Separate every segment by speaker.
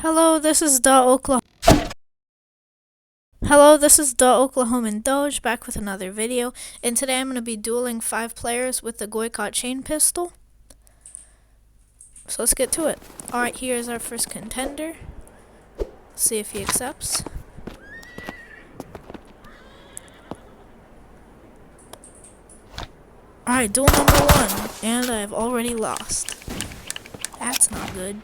Speaker 1: Hello, this is the Oklahoma. Hello, this is the Oklahoman Doge back with another video, and today I'm going to be dueling 5 players with the guycot chain pistol. So let's get to it. Alright, here's our first contender. See if he accepts. Alright, duel number 1, and I've already lost. That's not good.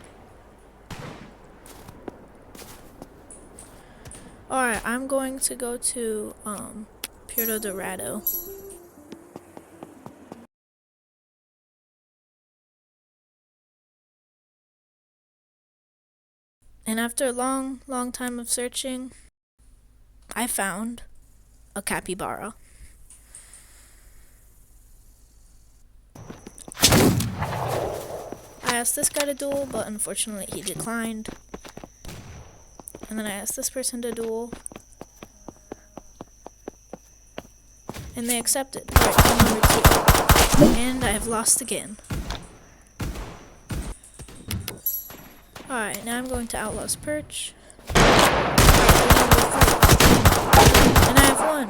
Speaker 1: Alright, I'm going to go to Puerto Dorado. And after a long time of searching, I found a capybara. I asked this guy to duel, but unfortunately he declined. And then I asked this person to duel, and they accepted. Alright, duel number 2. And I have lost again. Alright, now I'm going to Outlaw's Perch. Alright, duel number 3. And I have won.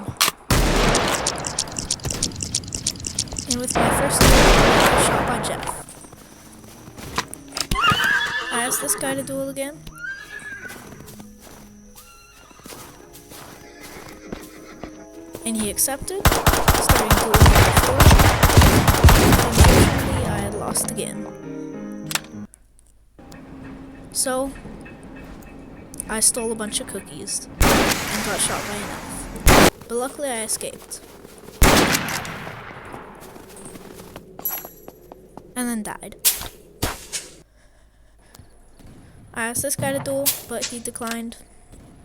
Speaker 1: And with my first duel, I was shot by Jeff. I asked this guy to duel again. And he accepted, starting duel number 4. Unfortunately, I had lost again. So, I stole a bunch of cookies and got shot by an elf. But luckily I escaped. And then died. I asked this guy to duel, but he declined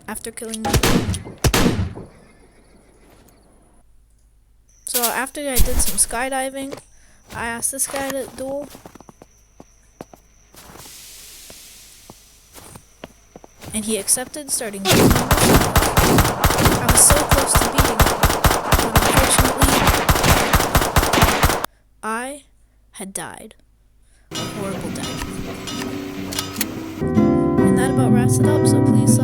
Speaker 1: after killing me. So after I did some skydiving, I asked this guy to duel. And he accepted, starting duel number 5. I was so close to beating him, but unfortunately, I had died a horrible death. And that about wraps it up, so please